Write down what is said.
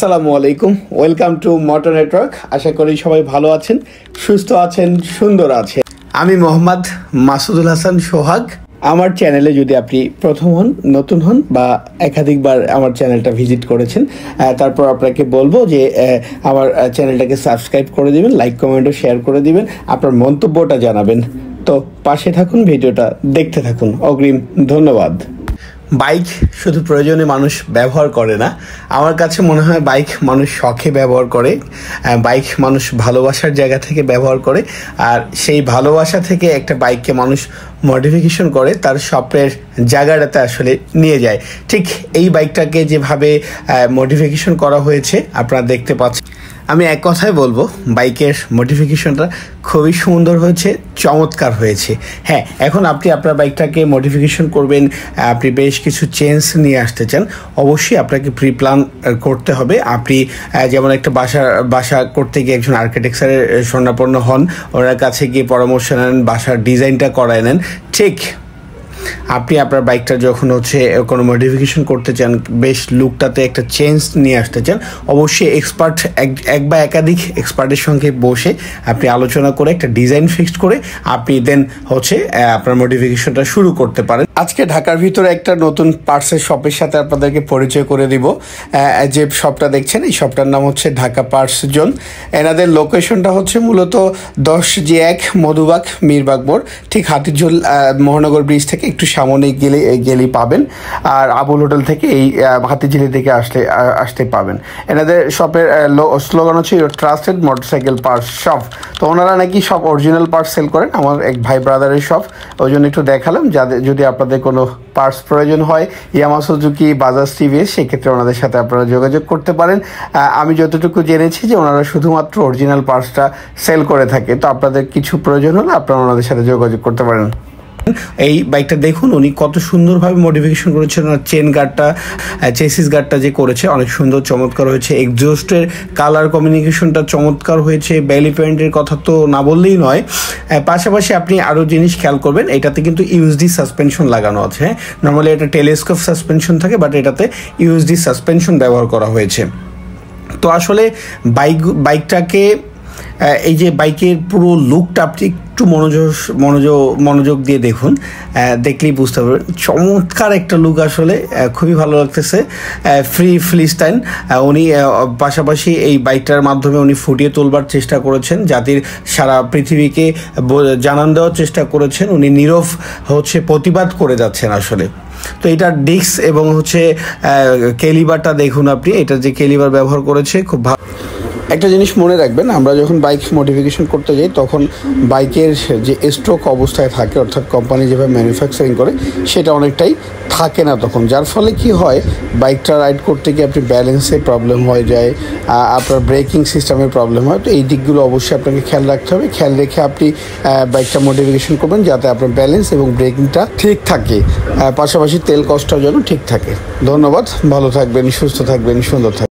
আসসালামু আলাইকুম, welcome to motor network. আশা করি সবাই ভালো আছেন, সুস্থ আছেন, সুন্দর আছেন। আমি মোহাম্মদ মাসুদুল হাসান সোহাগ। আমার চ্যানেলে যদি আপনি প্রথম হন, নতুন হন বা একাধিকবার আমার চ্যানেলটা ভিজিট করেছেন, তারপর আপনাকে বলবো যে আমার চ্যানেলটাকে সাবস্ক্রাইব করে দিবেন, লাইক কমেন্ট ও শেয়ার করে দিবেন, আপনার মন্তব্যটা জানাবেন। তো পাশে থাকুন, ভিডিওটা দেখতে থাকুন। অগ্রিম ধন্যবাদ। বাইক শুধু প্রয়োজনে মানুষ ব্যবহার করে না, আমার কাছে মনে হয় বাইক মানুষ শখে ব্যবহার করে, বাইক মানুষ ভালোবাসার জায়গা থেকে ব্যবহার করে, আর সেই ভালোবাসা থেকে একটা বাইককে মানুষ মডিফিকেশন করে তার স্বপ্নের জায়গাটাতে আসলে নিয়ে যায়। ঠিক এই বাইকটাকে যেভাবে মডিফিকেশন করা হয়েছে আপনারা দেখতে পাচ্ছেন। আমি এক কথায় বলবো, বাইকের মডিফিকেশনটা খুবই সুন্দর হয়েছে, চমৎকার হয়েছে। হ্যাঁ, এখন আপনি আপনার বাইকটাকে মডিফিকেশন করবেন, আপনি বেশ কিছু চেঞ্জ নিয়ে আসতে চান, অবশ্যই আপনাকে প্রি প্ল্যান করতে হবে। আপনি যেমন একটা বাসা করতে গিয়ে একজন আর্কিটেকচারের শরণাপন্ন হন, ওনার কাছে গিয়ে পরামর্শ নেন, বাসার ডিজাইনটা করায় নেন। ঠিক আপনি আপনার বাইকটা যখন কোনো মডিফিকেশন করতে চান, বেশ লুকটাতে একটা চেঞ্জ নিয়ে আসতে চান, অবশ্যই এক্সপার্ট এক বা একাধিক এক্সপার্টের সঙ্গে বসে আপনি আলোচনা করে একটা ডিজাইন ফিক্সড করে আপনি দেন আপনার মডিফিকেশনটা শুরু করতে পারেন। আজকে ঢাকার ভিতরে একটা নতুন পার্টসের শপের সাথে আপনাদেরকে পরিচয় করে দিব। যে শপটা দেখছেন, এই শপটার নাম হচ্ছে ঢাকা পার্টস জোন। এনাদের লোকেশনটা মূলত 10G1 মধুবাগ মিরবাগ মোড়, ঠিক হাতিঝিল মহানগর ব্রিজ থেকে একটু সামনে গেলেই পাবেন। আর আবুল হোটেল থেকে এই হাতিঝিলের দিকে আসতে পাবেন। এনাদের শপের স্লোগান হচ্ছে your trusted motorcycle parts shop. তো ওনারা নাকি সব অরিজিনাল পার্টস সেল করেন, আমার এক ভাই ব্রাদারের শপ, ওই জন্য একটু দেখালাম। যদি আপনাদের কোনো পার্টস প্রয়োজন হয়, ইয়ামাহা সুজুকি, বাজাজ টিভিএস, সেক্ষেত্রে ওনাদের সাথে আপনারা যোগাযোগ করতে পারেন। আমি যতটুকু জেনেছি যে ওনারা শুধুমাত্র অরিজিনাল পার্টসটা সেল করে থাকে। তো আপনাদের কিছু প্রয়োজন হলে আপনারা ওনাদের সাথে যোগাযোগ করতে পারেন। এই বাইকটা দেখুন, উনি কত সুন্দরভাবে মডিফিকেশন করেছেন। ওনার চেন গার্ডটা, চেসিস গার্ডটা যে করেছে অনেক সুন্দর, চমৎকার হয়েছে। এক্সজস্টের কালার কমিউনিকেশনটা চমৎকার হয়েছে। বেলি প্যান্টের কথা তো না বললেই নয়। পাশাপাশি আপনি আরও জিনিস খেয়াল করবেন, এটাতে কিন্তু ইউএসডি সাসপেনশন লাগানো আছে। হ্যাঁ, নর্মালি এটা টেলিস্কোপ সাসপেনশন থাকে, বাট এটাতে ইউএসডি সাসপেনশন ব্যবহার করা হয়েছে। তো আসলে বাইকটাকে এই যে বাইকের পুরো লুকটা আপনি একটু মনোযোগ দিয়ে দেখুন, দেখলেই বুঝতে পারবেন চমৎকার একটা লুক। আসলে খুবই ভালো লাগতেছে। ফ্রিস্টাইল উনি পাশাপাশি এই বাইকটার মাধ্যমে উনি ফুটিয়ে তুলবার চেষ্টা করেছেন, জাতির সারা পৃথিবীকে জানান দেওয়ার চেষ্টা করেছেন। উনি নীরব প্রতিবাদ করে যাচ্ছেন আসলে। তো এটার ডিস্ক এবং কেলিবারটা দেখুন আপনি, এটা যে কেলিবার ব্যবহার করেছে খুব ভালো। একটা জিনিস মনে রাখবেন, আমরা যখন বাইক মডিফিকেশন করতে যাই তখন বাইকের যে স্ট্রোক অবস্থায় থাকে, অর্থাৎ কোম্পানি যেভাবে ম্যানুফ্যাকচারিং করে সেটা অনেকটাই থাকে না তখন, যার ফলে কি হয়, বাইকটা রাইড করতে গিয়ে আপনি ব্যালেন্সে প্রবলেম হয়ে যায়, আপনার ব্রেকিং সিস্টেমের প্রবলেম হয়। তো এই দিকগুলো অবশ্যই আপনাকে খেয়াল রাখতে হবে। খেয়াল রেখে আপনি বাইকটা মডিফিকেশন করবেন যাতে আপনার ব্যালেন্স এবং ব্রেকিংটা ঠিক থাকে, পাশাপাশি তেল কস্টটাও যেন ঠিক থাকে। ধন্যবাদ, ভালো থাকবেন, সুস্থ থাকবেন, সুন্দর থাকবেন।